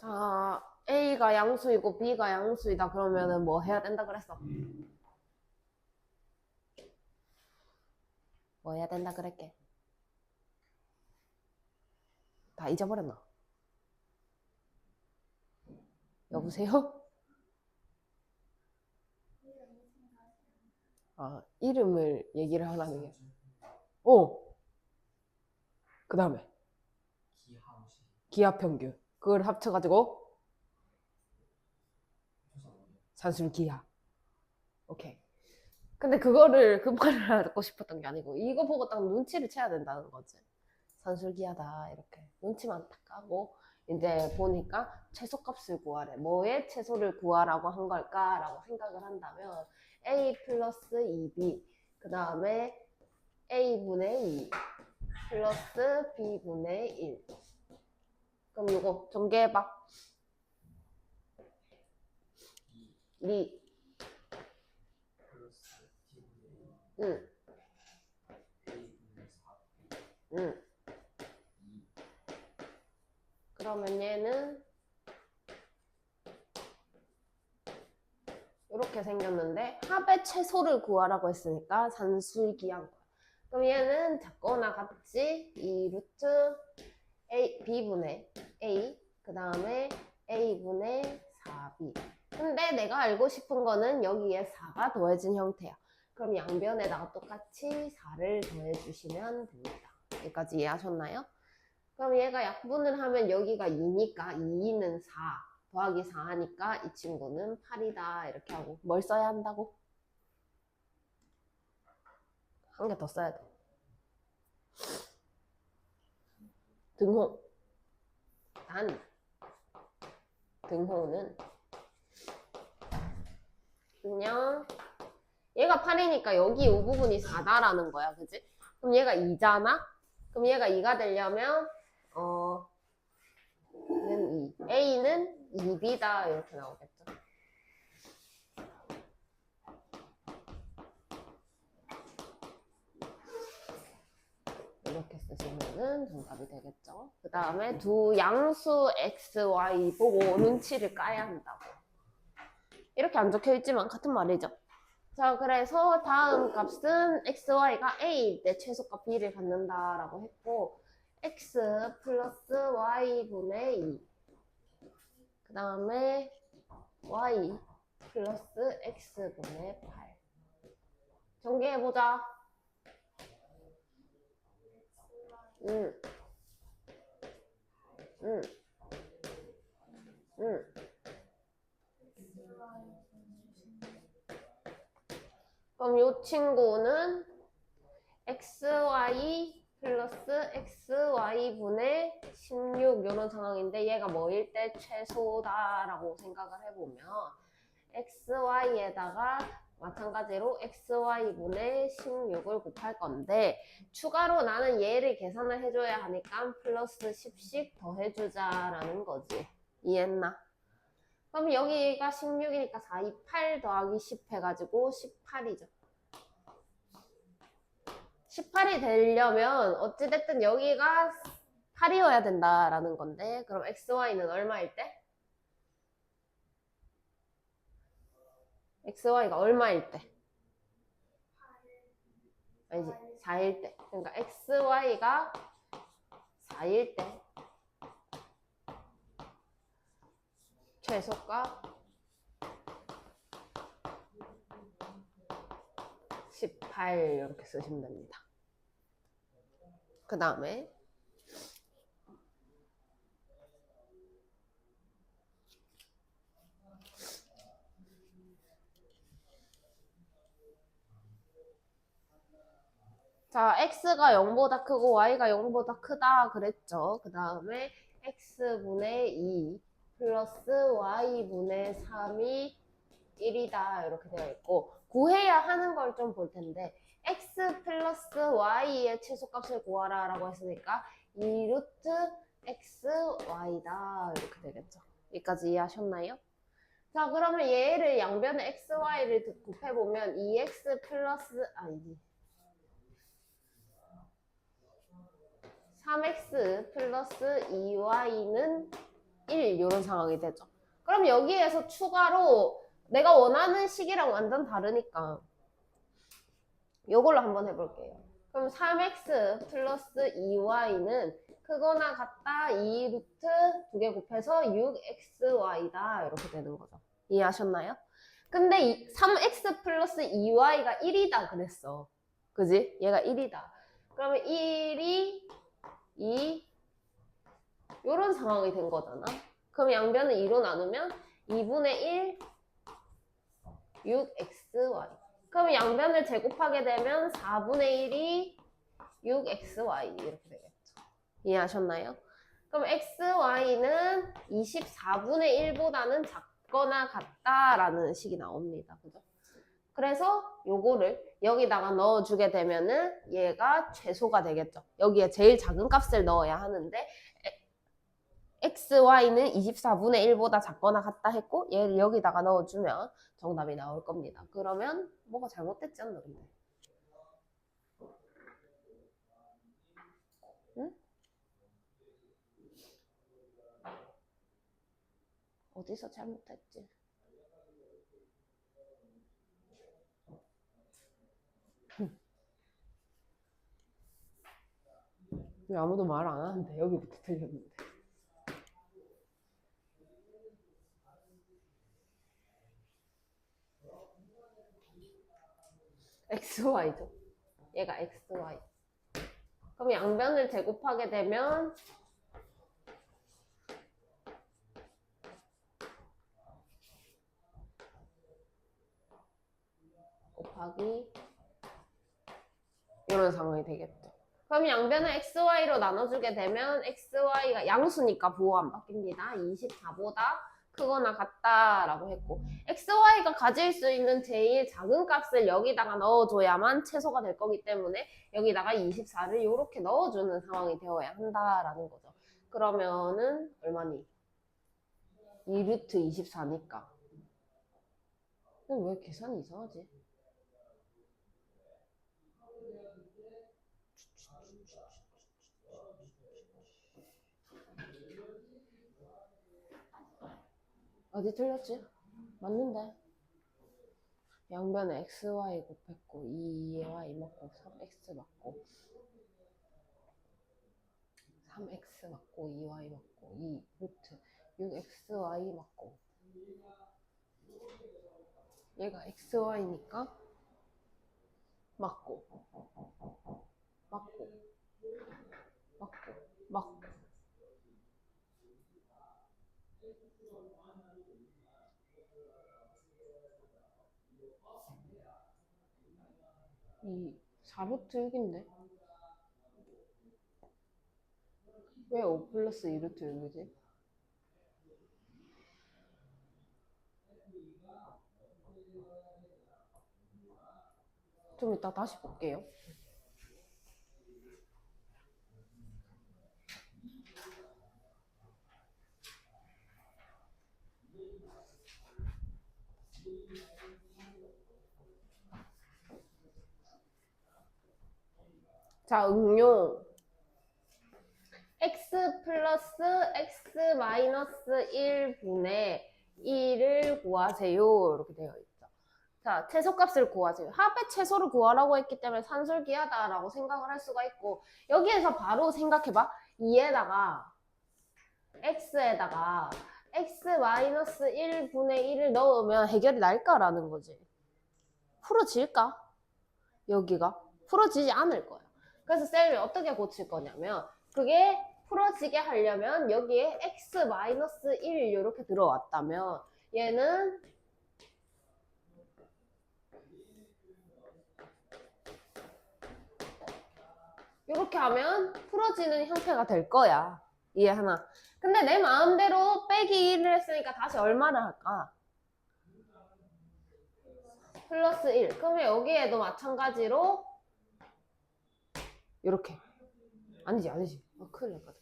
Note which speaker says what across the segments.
Speaker 1: 자, A가 양수이고 B가 양수이다 그러면은 뭐 해야 된다 그랬어? 뭐 해야 된다 그랬게? 다 잊어버렸나? 여보세요? 아, 이름을 얘기를 하라는 게. 그 다음에 기하평균. 그걸 합쳐가지고 산술기하. 오케이. 근데 그거를 그 말을 하고 싶었던 게 아니고 이거 보고 딱 눈치를 채야 된다는 거지. 산술기하다 이렇게 눈치만 딱 까고 이제 보니까 최소값을 구하래. 뭐의 최소를 구하라고 한 걸까라고 생각을 한다면 A 플러스 2B 그 다음에 A분의 2 플러스 B분의 1. 그럼 이거 전개해봐. 2 응. 응. 그러면 얘는 이렇게 생겼는데 합의 최소를 구하라고 했으니까 산술기한 거야. 그럼 얘는 작거나 같이 이 루트 A, B분의 A 그 다음에 A분의 4B. 근데 내가 알고 싶은 거는 여기에 4가 더해진 형태야. 그럼 양변에다가 똑같이 4를 더해주시면 됩니다. 여기까지 이해하셨나요? 그럼 얘가 약분을 하면 여기가 2니까 2는 4 더하기 4 하니까 이 친구는 8이다 이렇게 하고 뭘 써야 한다고? 한 개 더 써야 돼. 등호. 단 등호는 그냥 얘가 8이니까 여기 이 부분이 4다라는 거야. 그지? 그럼 얘가 2잖아? 그럼 얘가 2가 되려면 는 2. A는 2B다 이렇게 나오겠죠. 이렇게 쓰시면은 정답이 되겠죠. 그 다음에 두 양수 x, y 보고 눈치를 까야 한다고. 이렇게 안 적혀 있지만 같은 말이죠. 자, 그래서 다음 값은 x, y가 a일 때 최소값 b를 갖는다라고 했고 x 플러스 y분의 2. 그 다음에 y 플러스 x분의 8. 전개해보자. 응. 그럼 이 친구는 xy 플러스 xy분의 16 이런 상황인데 얘가 뭐일 때 최소다라고 생각을 해보면 xy에다가 마찬가지로 xy분의 16을 곱할 건데 추가로 나는 얘를 계산을 해줘야 하니까 플러스 10씩 더해주자라는 거지. 이해했나? 그럼 여기가 16이니까 4, 2, 8 더하기 10 해가지고 18이죠. 18이 되려면 어찌됐든 여기가 8이어야 된다라는 건데 그럼 xy는 얼마일 때? xy가 얼마일 때? 아니지 4일 때. 그러니까 xy가 4일 때 최소값 18 이렇게 쓰시면 됩니다. 그 다음에 자 x가 0보다 크고 y가 0보다 크다 그랬죠. 그 다음에 x분의 2 플러스 y분의 3이 1이다 이렇게 되어 있고 구해야 하는 걸 좀 볼 텐데 x 플러스 y의 최소값을 구하라 라고 했으니까 2 루트 x y다 이렇게 되겠죠. 여기까지 이해하셨나요? 자 그러면 얘를 양변에 x, y를 곱해보면 2x 플러스 아니지 3x 플러스 2y는 1 이런 상황이 되죠. 그럼 여기에서 추가로 내가 원하는 식이랑 완전 다르니까 이걸로 한번 해볼게요. 그럼 3x 플러스 2y는 크거나 같다 2 루트 2개 곱해서 6xy다 이렇게 되는 거죠. 이해하셨나요? 근데 3x 플러스 2y가 1이다 그랬어. 그지? 얘가 1이다. 그러면 1이 2 이런 상황이 된 거잖아. 그럼 양변을 2로 나누면 2분의 1 6xy. 그럼 양변을 제곱하게 되면 4분의 1이 6xy 이렇게 되겠죠. 이해하셨나요? 그럼 xy는 24분의 1보다는 작거나 같다라는 식이 나옵니다. 그죠? 그래서 요거를 여기다가 넣어주게 되면은 얘가 최소가 되겠죠. 여기에 제일 작은 값을 넣어야 하는데 xy는 24분의 1보다 작거나 같다 했고 얘를 여기다가 넣어주면 정답이 나올 겁니다. 그러면 뭐가 잘못됐지 않나 근데? 응? 어디서 잘못했지? 왜 아무도 말 안 하는데 여기부터 틀렸는데. xy죠. 얘가 xy. 그럼 양변을 제곱하게 되면 곱하기 이런 상황이 되겠죠. 그럼 양변을 xy로 나눠주게 되면 xy가 양수니까 부호 안 바뀝니다. 24보다 크거나 같다라고 했고 xy가 가질 수 있는 제일 작은 값을 여기다가 넣어줘야만 최소가 될 거기 때문에 여기다가 24를 이렇게 넣어주는 상황이 되어야 한다라는 거죠. 그러면은 얼마니? 2루트 24니까. 왜 계산이 이상하지? 어디 틀렸지? 맞는데 양변에 xy 곱했고 2y 맞고 3x 맞고 3x 맞고 2y 맞고 2 루트 6xy 맞고 얘가 xy니까 맞고 맞고 맞고 맞고 이 4루트 6인데 왜 5 플러스 2루트 6이지? 좀 이따 다시 볼게요. 자, 응용 x 플러스 x 마이너스 1분의 1을 구하세요 이렇게 되어 있죠. 자, 최소값을 구하세요. 합의 최소를 구하라고 했기 때문에 산술기하다라고 생각을 할 수가 있고 여기에서 바로 생각해봐. 2에다가 x에다가 x 마이너스 1분의 1을 넣으면 해결이 날까라는 거지. 풀어질까? 여기가 풀어지지 않을 거야. 그래서 쌤이 어떻게 고칠 거냐면 그게 풀어지게 하려면 여기에 x 마이너스 1 이렇게 들어왔다면 얘는 이렇게 하면 풀어지는 형태가 될 거야. 이해하나? 근데 내 마음대로 빼기 1을 했으니까 다시 얼마를 할까? 플러스 1. 그러면 여기에도 마찬가지로 이렇게. 아니지. 큰일 날 것 같다.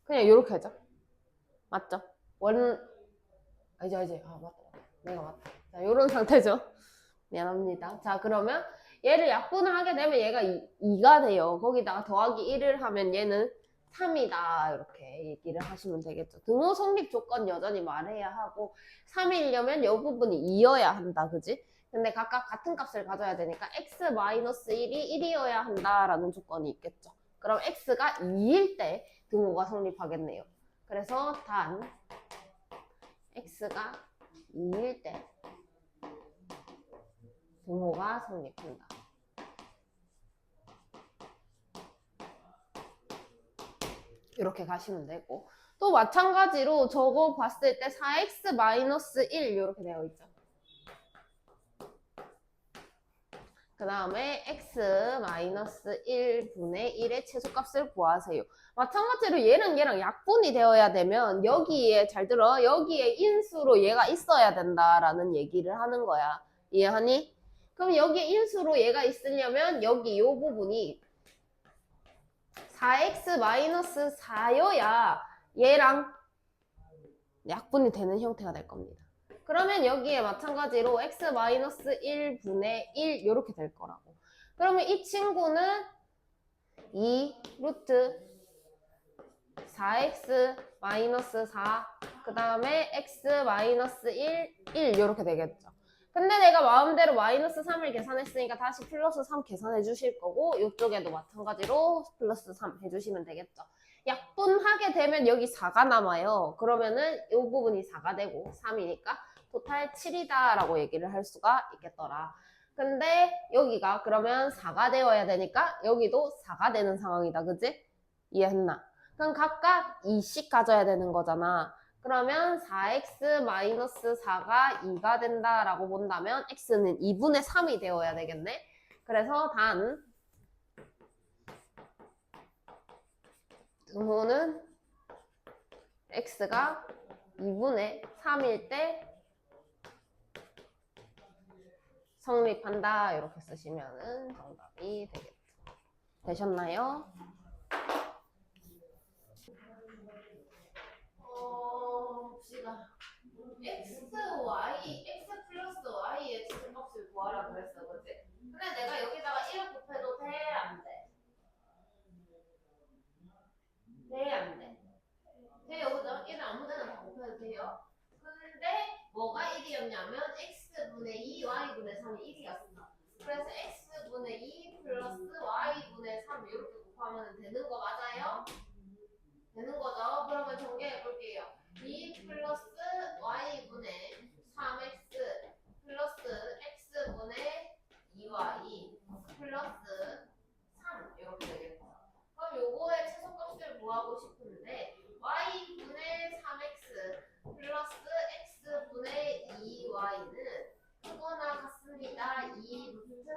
Speaker 1: 그냥 이렇게 하자. 맞죠? 알지. 아, 맞다. 내가 맞다. 자, 이런 상태죠. 미안합니다. 자, 그러면 얘를 약분을 하게 되면 얘가 2가 돼요. 거기다가 더하기 1을 하면 얘는 3이다 이렇게 얘기를 하시면 되겠죠. 등호 성립 조건 여전히 말해야 하고 3이려면 이 부분이 2여야 한다. 그지? 근데 각각 같은 값을 가져야 되니까 x-1이 1이어야 한다라는 조건이 있겠죠. 그럼 x가 2일 때 등호가 성립하겠네요. 그래서 단 x가 2일 때 등호가 성립한다. 이렇게 가시면 되고, 또 마찬가지로 저거 봤을 때 4x-1 이렇게 되어 있죠. 그 다음에 x-1분의 1의 최소값을 구하세요. 마찬가지로 얘랑 약분이 되어야 되면 여기에 잘 들어, 여기에 인수로 얘가 있어야 된다라는 얘기를 하는 거야. 이해하니? 그럼 여기에 인수로 얘가 있으려면 여기 이 부분이 4x-4여야 얘랑 약분이 되는 형태가 될 겁니다. 그러면 여기에 마찬가지로 x-1분의 1 이렇게 될 거라고. 그러면 이 친구는 2 루트 4x-4 그 다음에 x-1 1 이렇게 되겠죠. 근데 내가 마음대로 마이너스 3을 계산했으니까 다시 플러스 3 계산해 주실 거고, 이쪽에도 마찬가지로 플러스 3 해주시면 되겠죠. 약분하게 되면 여기 4가 남아요. 그러면은 이 부분이 4가 되고 3이니까 토탈 7이다 라고 얘기를 할 수가 있겠더라. 근데 여기가 그러면 4가 되어야 되니까 여기도 4가 되는 상황이다. 그지? 이해했나? 그럼 각각 2씩 가져야 되는 거잖아. 그러면 4x-4가 2가 된다라고 본다면 x는 2분의 3이 되어야 되겠네. 그래서 단 등호는 x가 2분의 3일 때 성립한다 이렇게 쓰시면 정답이 되겠죠. 되셨나요? 봅시다. x 플러스 y의 최소값을 구하라 그랬어, 그치? 근데 내가 여기다가 1을 곱해도 돼? 안 돼? 돼? 안 돼? 돼요, 그죠? 1을 아무 데나 다 곱해도 돼요? 근데 뭐가 1이었냐면 x분의 2, y분의 3이 1이었어. 그래서 x분의 2 플러스 y분의 3 이렇게 곱하면 되는 거 맞아요? 되는 거죠? 그러면 정리해 볼게요. 2 플러스 y분의 3x 플러스 x분의 2y 플러스 3 이렇게 되겠죠. 그럼 요거의 최소값을 구하고 싶은데 y분의 3x 플러스 x분의 2y는 크거나 같습니다. 2 루트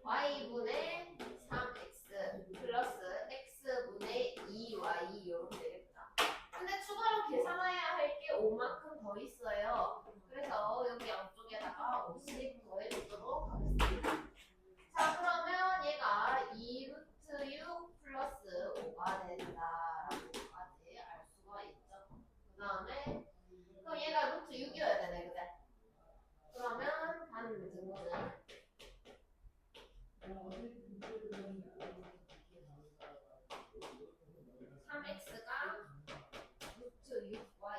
Speaker 1: y분의 3x 플러스 x분의 2y 이렇게 되겠죠. 근데 추가로 계산해야 할 게 5만큼 더 있어요. 그래서 여기 양쪽에다가 50 더해주도록 하겠습니다. 자, 그러면 얘가 2 루트 6 플러스 5가 된다라고까지 알 수가 있죠. 그 다음에 그럼 얘가 루트 6이어야 되네, 그래? 그러면 반증거는 3x가 루트 6y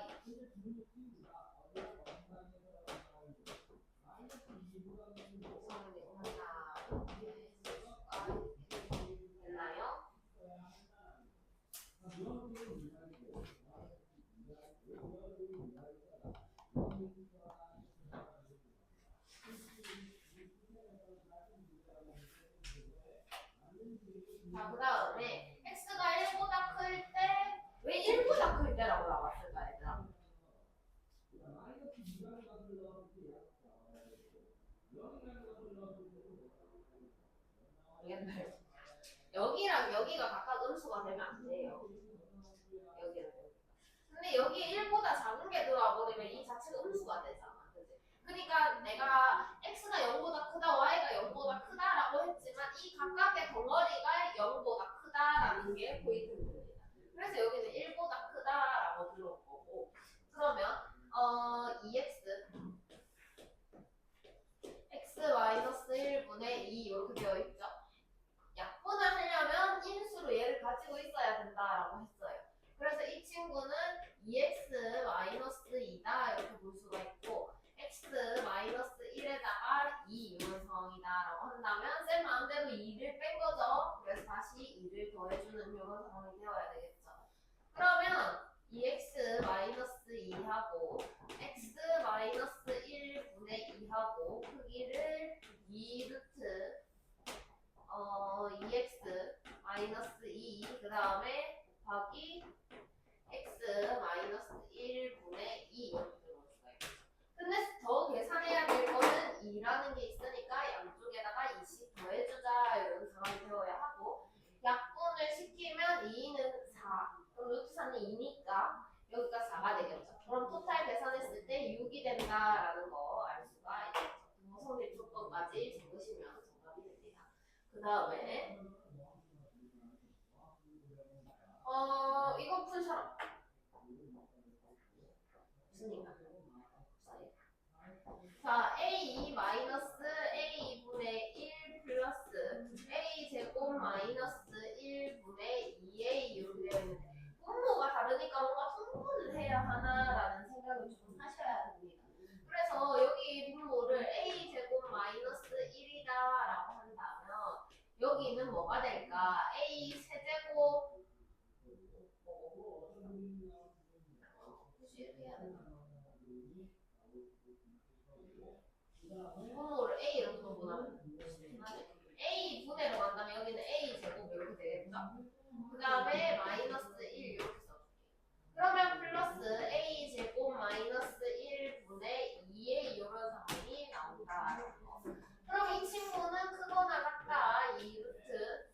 Speaker 1: 됐나요? 자, 그 다음에 x가 1보다 클 때, 왜 1보다 클 때라고 나왔을까, 얘들아? 모르겠네. 여기랑 여기가 각각 음수가 되면 안 돼요. 여기랑 여기가. 근데 여기에 1보다 작은 게 들어와 버리면 이 자체가 음수가 되잖아. 그치? 그러니까 내가 x가 0보다 크다, y가 0보다 크다라고 했지만 이 각각의 덩어리가 0보다 크다라는 게 포인트입니다. 그래서 여기는 1보다 크다라고 들어온 거고. 그러면 2x x-1분의 2 이렇게 되어 있죠. 약분을 하려면 인수로 얘를 가지고 있어야 그 다음에 이거 푼 사람 없으니까. 자, A 마이너스 A분의 1 플러스 A 제곱 마이너스 1분의 2A 이렇게 되어 있는데 분모가 다르니까 뭔가 분모를 해야 하나라는 생각을 좀 하셔야 됩니다. 그래서 여기 분모를 A 제곱 마이너스 1이다 라고 한다면 여기는 뭐가 될까? A 세제곱 분모를 A로 구분하면 A 분해로 간다면 여기는 A 제곱 이렇게 되겠죠? 그 다음에 마이너스 1 이렇게 써줄게요. 그러면 플러스 A 제곱 마이너스 1분의 2A 이런 상황이 나온다. 그럼 이 친구는 크거나 같다. 이 루트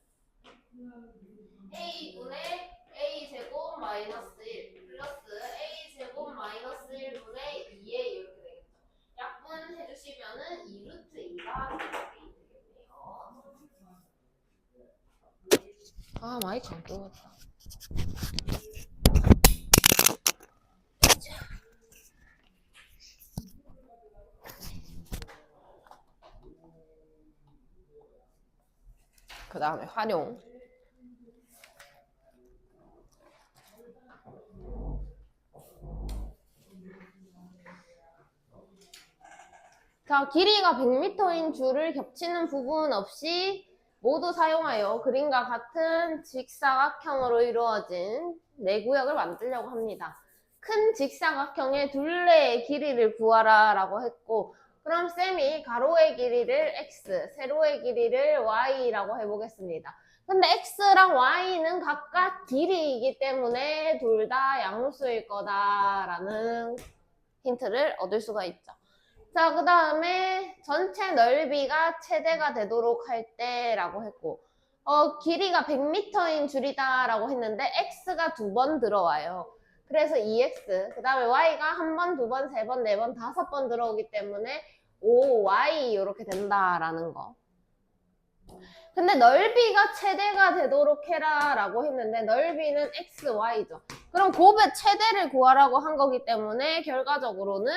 Speaker 1: A분의 A 제곱 마이너스 1 플러스 A 제곱 마이너스 1분의 2A 이렇게 되겠죠. 약분 해주시면은 2루트 2가 되겠네요. 아, 마이크 안 끄었다. 그 다음에 활용. 자, 길이가 100m인 줄을 겹치는 부분 없이 모두 사용하여 그림과 같은 직사각형으로 이루어진 내구역을 만들려고 합니다. 큰 직사각형의 둘레의 길이를 구하라 라고 했고, 그럼 쌤이 가로의 길이를 x, 세로의 길이를 y라고 해보겠습니다. 근데 x랑 y는 각각 길이이기 때문에 둘 다 양수일 거다라는 힌트를 얻을 수가 있죠. 자, 그 다음에 전체 넓이가 최대가 되도록 할 때라고 했고, 길이가 100m인 줄이다 라고 했는데 x가 2번 들어와요. 그래서 2x, 그 다음에 y가 1번, 2번, 3번, 4번, 5번 들어오기 때문에 5y 이렇게 된다라는 거. 근데 넓이가 최대가 되도록 해라 라고 했는데 넓이는 x, y죠. 그럼 곱의 최대를 구하라고 한 거기 때문에 결과적으로는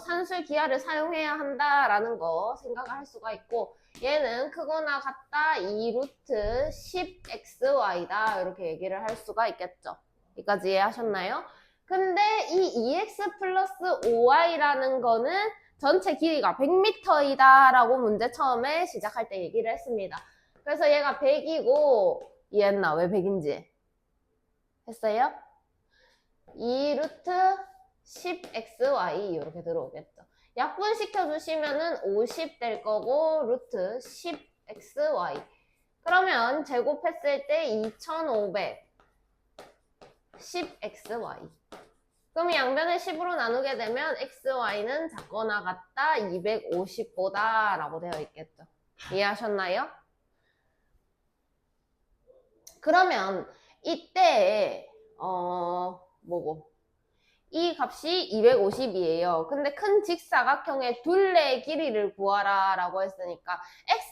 Speaker 1: 산술 기하를 사용해야 한다라는 거 생각을 할 수가 있고, 얘는 크거나 같다 2루트 10xy다 이렇게 얘기를 할 수가 있겠죠. 여기까지 이해하셨나요? 근데 이 2x 플러스 5y라는 거는 전체 길이가 100m이다 라고 문제 처음에 시작할 때 얘기를 했습니다. 그래서 얘가 100이고 이해했나? 왜 100인지 했어요? 2루트 10xy 이렇게 들어오겠죠. 약분시켜 주시면은 50 될 거고 루트 10xy. 그러면 제곱했을 때 2500 10xy. 그럼 양변을 10으로 나누게 되면 xy는 작거나 같다 250보다 라고 되어 있겠죠. 이해하셨나요? 그러면 이때 이 값이 250이에요. 근데 큰 직사각형의 둘레의 길이를 구하라 라고 했으니까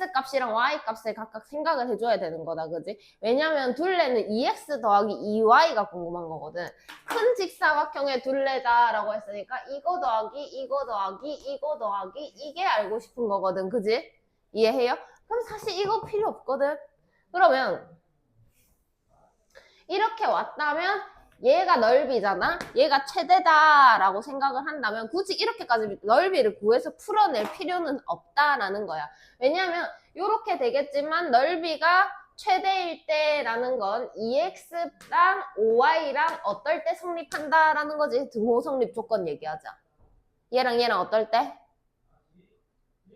Speaker 1: x값이랑 y값을 각각 생각을 해줘야 되는 거다, 그지? 왜냐면 둘레는 2x 더하기 2y가 궁금한 거거든. 큰 직사각형의 둘레다 라고 했으니까 이거 더하기 이거 더하기 이거 더하기 이게 알고 싶은 거거든, 그지? 이해해요? 그럼 사실 이거 필요 없거든. 그러면 이렇게 왔다면 얘가 넓이잖아? 얘가 최대다 라고 생각을 한다면 굳이 이렇게까지 넓이를 구해서 풀어낼 필요는 없다라는 거야. 왜냐면 이렇게 되겠지만 넓이가 최대일 때라는 건 2x랑 5y랑 어떨 때 성립한다라는 거지. 등호 성립 조건 얘기하자. 얘랑 얘랑 어떨 때?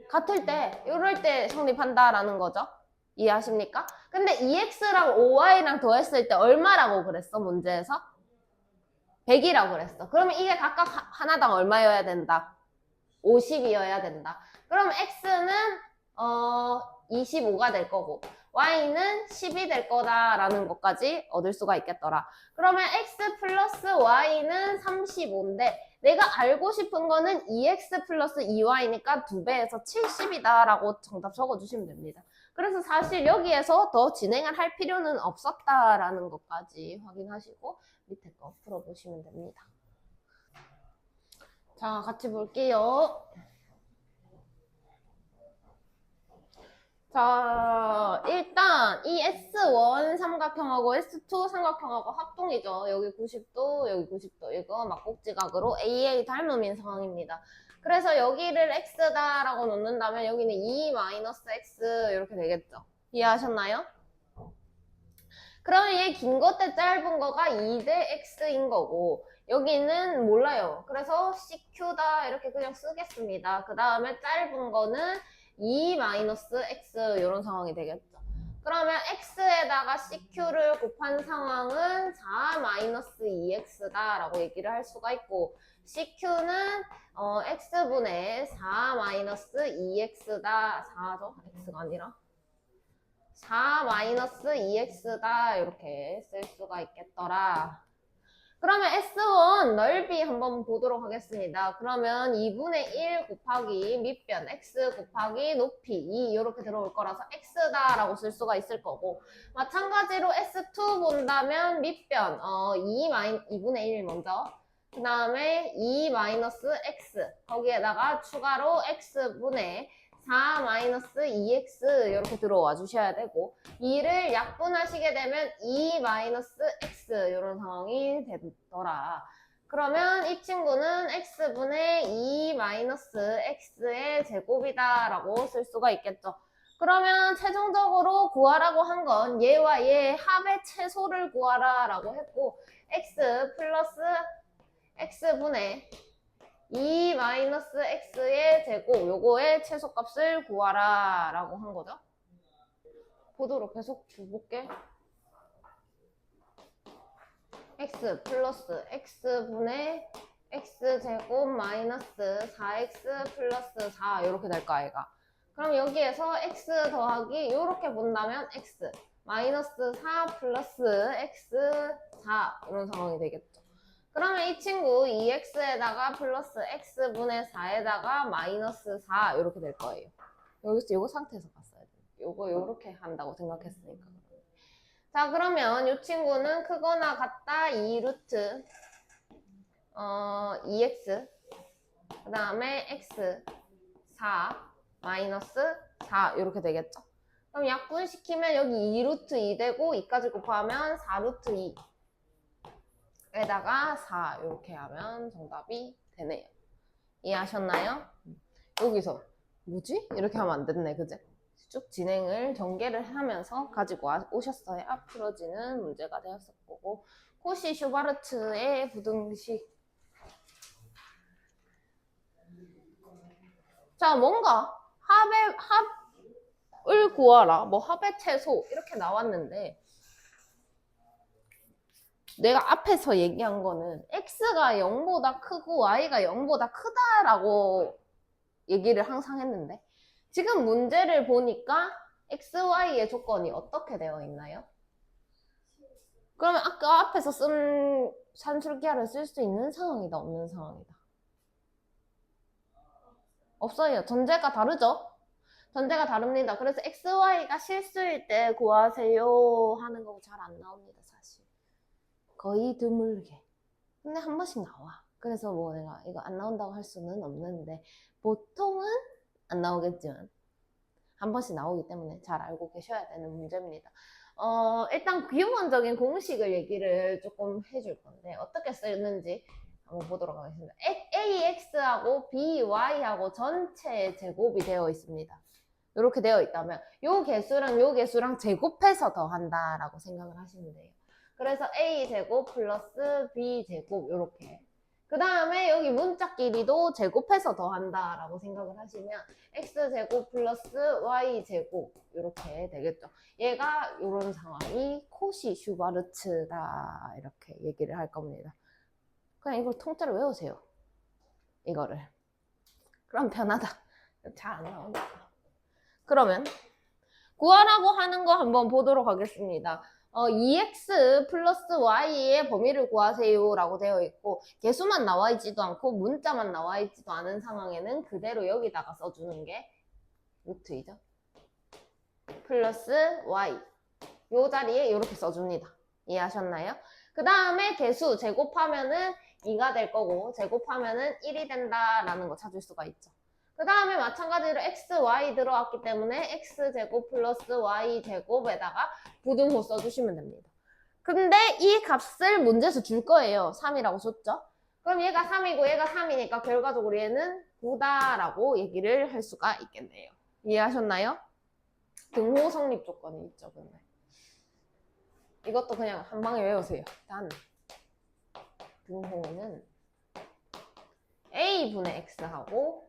Speaker 1: 같을 때, 이럴 때 성립한다라는 거죠. 이해하십니까? 근데 2x랑 5y랑 더했을 때 얼마라고 그랬어, 문제에서? 100이라고 그랬어. 그러면 이게 각각 하나당 얼마여야 된다? 50이어야 된다. 그럼 x는 25가 될 거고 y는 10이 될 거다라는 것까지 얻을 수가 있겠더라. 그러면 x 플러스 y는 35인데 내가 알고 싶은 거는 2x 플러스 2y니까 2배에서 70이다 라고 정답 적어주시면 됩니다. 그래서 사실 여기에서 더 진행을 할 필요는 없었다라는 것까지 확인하시고 밑에 거 풀어보시면 됩니다. 자, 같이 볼게요. 자, 일단 이 S1 삼각형하고 S2 삼각형하고 합동이죠. 여기 90도, 여기 90도. 이거 막곡지각으로 AA 닮음인 상황입니다. 그래서 여기를 X다라고 놓는다면 여기는 2-X 이렇게 되겠죠. 이해하셨나요? 그러면 얘 긴 거 대 짧은 거가 2대 X인 거고 여기는 몰라요. 그래서 CQ다 이렇게 그냥 쓰겠습니다. 그 다음에 짧은 거는 2-X 이런 상황이 되겠죠. 그러면 X에다가 CQ를 곱한 상황은 4-2X다 라고 얘기를 할 수가 있고 CQ는 X분의 4-2X다 4죠? X가 아니라 4-2X다 이렇게 쓸 수가 있겠더라. 그러면 S1 넓이 한번 보도록 하겠습니다. 그러면 2분의 1 곱하기 밑변 X 곱하기 높이 2 이렇게 들어올 거라서 X다 라고 쓸 수가 있을 거고 마찬가지로 S2 본다면 밑변 2분의 1 먼저 그 다음에 2-X 거기에다가 추가로 X분의 4-2X 이렇게 들어와 주셔야 되고 2를 약분하시게 되면 2-X 이런 상황이 되더라. 그러면 이 친구는 X분의 2-X의 제곱이다 라고 쓸 수가 있겠죠. 그러면 최종적으로 구하라고 한 건 얘와 얘 합의 최소를 구하라 라고 했고 X 플러스 X분의 2-X의 제곱 요거의 최소값을 구하라 라고 한 거죠. 보도록 계속 볼게. X 플러스 X분의 X제곱 마이너스 4X 플러스 4 이렇게 될 거 아이가. 그럼 여기에서 X 더하기 요렇게 본다면 X 마이너스 4 플러스 X 4 이런 상황이 되겠죠. 그러면 이 친구 2x에다가 플러스 x분의 4에다가 마이너스 4 이렇게 될 거예요. 여기서 요거 상태에서 봤어야 돼요. 요거 요렇게 한다고 생각했으니까. 자 그러면 이 친구는 크거나 같다 2루트 2x 그 다음에 x 4 마이너스 4 이렇게 되겠죠. 그럼 약분시키면 여기 2루트 2 되고 2까지 곱하면 4루트 2 에다가 4 이렇게 하면 정답이 되네요. 이해하셨나요? 여기서 뭐지? 이렇게 하면 안 됐네, 그제? 쭉 진행을 전개를 하면서 가지고 오셨어야 풀어지는 문제가 되었을 거고 코시 슈바르츠의 부등식. 자, 뭔가 합을 구하라, 뭐 합의 최소 이렇게 나왔는데 내가 앞에서 얘기한 거는 x가 0보다 크고 y가 0보다 크다라고 얘기를 항상 했는데 지금 문제를 보니까 x, y의 조건이 어떻게 되어 있나요? 그러면 아까 앞에서 쓴 산술기하를 쓸 수 있는 상황이다, 없는 상황이다? 없어요. 전제가 다르죠? 전제가 다릅니다. 그래서 x, y가 실수일 때 구하세요 하는 거 잘 안 나옵니다, 사실. 거의 드물게. 근데 한 번씩 나와. 그래서 뭐 내가 이거 안 나온다고 할 수는 없는데 보통은 안 나오겠지만 한 번씩 나오기 때문에 잘 알고 계셔야 되는 문제입니다. 일단 기본적인 공식을 얘기를 조금 해줄 건데 어떻게 쓰는지 한번 보도록 하겠습니다. AX하고 BY하고 전체 제곱이 되어 있습니다. 이렇게 되어 있다면 요 개수랑 제곱해서 더한다라고 생각을 하시면 돼요. 그래서 A제곱 플러스 B제곱 이렇게. 그 다음에 여기 문자 길이도 제곱해서 더한다 라고 생각을 하시면 X제곱 플러스 Y제곱 이렇게 되겠죠. 얘가 이런 상황이 코시 슈바르츠다 이렇게 얘기를 할 겁니다. 그냥 이걸 통째로 외우세요. 이거를. 그럼 편하다. 잘 안 나온다. 그러면 구하라고 하는 거 한번 보도록 하겠습니다. 2x 플러스 y의 범위를 구하세요 라고 되어 있고 개수만 나와 있지도 않고 문자만 나와 있지도 않은 상황에는 그대로 여기다가 써주는 게 루트이죠. 플러스 y 요 자리에 이렇게 써줍니다. 이해하셨나요? 그 다음에 개수 제곱하면은 2가 될 거고 제곱하면은 1이 된다라는 거 찾을 수가 있죠. 그 다음에 마찬가지로 x, y 들어왔기 때문에 x제곱 플러스 y제곱에다가 부등호 써주시면 됩니다. 근데 이 값을 문제에서 줄 거예요. 3이라고 줬죠? 그럼 얘가 3이고 얘가 3이니까 결과적으로 얘는 9다라고 얘기를 할 수가 있겠네요. 이해하셨나요? 등호 성립 조건이 있죠, 근데. 이것도 그냥 한 방에 외우세요. 단 등호는 a분의 x하고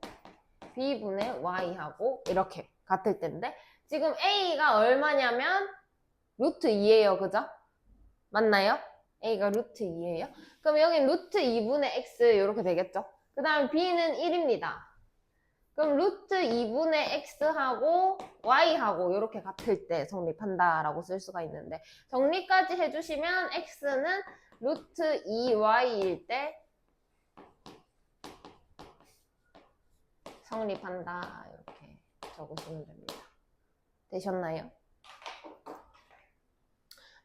Speaker 1: b분의 y하고 이렇게 같을 텐데 지금 a가 얼마냐면 루트 2예요. 그죠? 맞나요? a가 루트 2예요. 그럼 여기 루트 2분의 x 이렇게 되겠죠? 그 다음에 b는 1입니다. 그럼 루트 2분의 x하고 y하고 이렇게 같을 때 성립한다라고 쓸 수가 있는데 정리까지 해주시면 x는 루트 2y일 때 성립한다 이렇게 적으시면 됩니다. 되셨나요?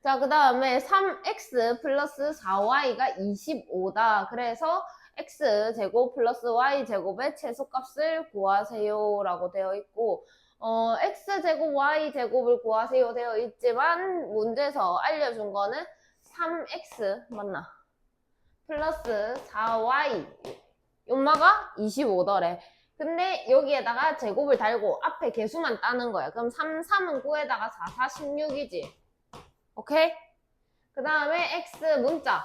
Speaker 1: 자, 그 다음에 3x 플러스 4y가 25다. 그래서 x제곱 플러스 y제곱의 최소값을 구하세요 라고 되어 있고 x제곱 y제곱을 구하세요 되어 있지만 문제에서 알려준 거는 3x 맞나? 플러스 4y 엄마가 25더래. 근데 여기에다가 제곱을 달고 앞에 개수만 따는 거야. 그럼 3, 3은 9에다가 4, 4, 16이지. 오케이? 그 다음에 x 문자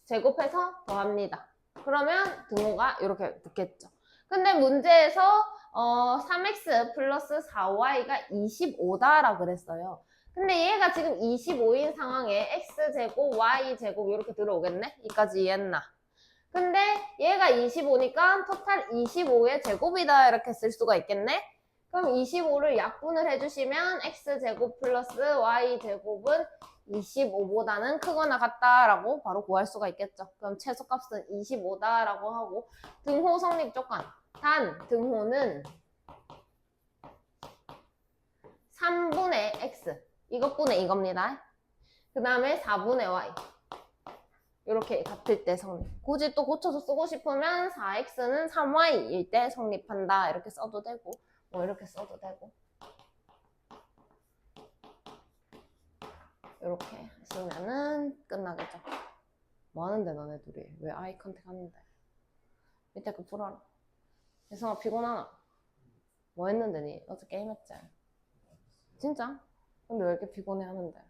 Speaker 1: 제곱해서 더합니다. 그러면 등호가 이렇게 붙겠죠. 근데 문제에서 3x 플러스 4y가 25다라고 그랬어요. 근데 얘가 지금 25인 상황에 x제곱, y제곱 이렇게 들어오겠네? 이까지 이해했나? 근데 얘가 25니까 토탈 25의 제곱이다 이렇게 쓸 수가 있겠네? 그럼 25를 약분을 해주시면 x제곱 플러스 y제곱은 25보다는 크거나 같다라고 바로 구할 수가 있겠죠. 그럼 최소값은 25다라고 하고 등호 성립 조건. 단 등호는 3분의 x 이것분의 이겁니다. 그 다음에 4분의 y 이렇게 같을 때 성립. 굳이 또 고쳐서 쓰고 싶으면 4x는 3y일 때 성립한다 이렇게 써도 되고 뭐 이렇게 써도 되고 이렇게 쓰면은 끝나겠죠. 뭐 하는데 너네 둘이 왜 아이 컨택 하는데 밑에 거 풀어라. 예성아 피곤하나? 뭐 했는데 니 어제 게임했지? 진짜? 근데 왜 이렇게 피곤해 하는데?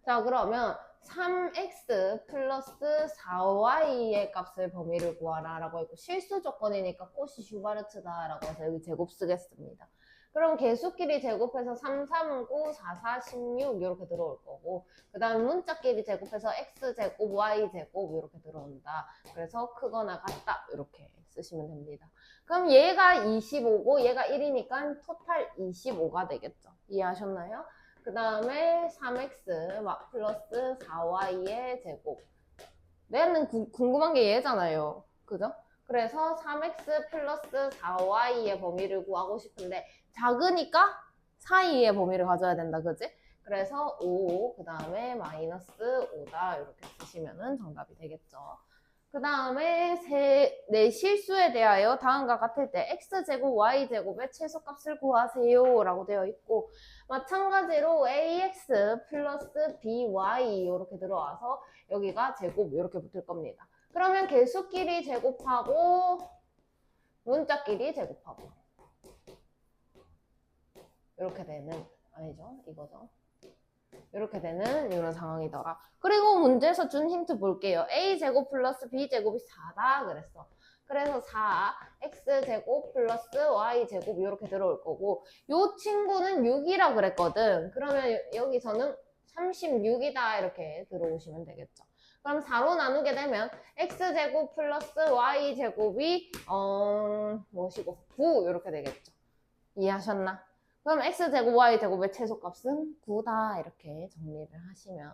Speaker 1: 자 그러면 3x 플러스 4y의 값을 범위를 구하라 라고 했고 실수 조건이니까 꽃이 슈바르트다 라고 해서 여기 제곱 쓰겠습니다. 그럼 개수끼리 제곱해서 3, 3은 9, 4, 4, 16 이렇게 들어올 거고 그 다음에 문자끼리 제곱해서 x제곱, y제곱 이렇게 들어온다. 그래서 크거나 같다 이렇게 쓰시면 됩니다. 그럼 얘가 25고 얘가 1이니까 토탈 25가 되겠죠. 이해하셨나요? 그 다음에 3x 플러스 4y의 제곱. 얘는 궁금한 게 얘잖아요. 그죠? 그래서 3x 플러스 4y의 범위를 구하고 싶은데 작으니까 사이의 범위를 가져야 된다. 그지? 그래서 5, 그 다음에 마이너스 5다. 이렇게 쓰시면 정답이 되겠죠. 그 다음에 내 실수에 대하여 다음과 같을 때 x제곱, y제곱의 최소값을 구하세요 라고 되어 있고 마찬가지로 ax 플러스 by 이렇게 들어와서 여기가 제곱 이렇게 붙을 겁니다. 그러면 개수끼리 제곱하고 문자끼리 제곱하고 이렇게 되는 아니죠? 이거죠. 이렇게 되는 이런 상황이더라. 그리고 문제에서 준 힌트 볼게요. a제곱 플러스 b제곱이 4다 그랬어. 그래서 4, x제곱 플러스 y제곱 이렇게 들어올 거고 요 친구는 6이라 그랬거든. 그러면 여기서는 36이다 이렇게 들어오시면 되겠죠. 그럼 4로 나누게 되면 x제곱 플러스 y제곱이 뭐시고 9 이렇게 되겠죠. 이해하셨나? 그럼 x제곱 y제곱의 최소값은 9다 이렇게 정리를 하시면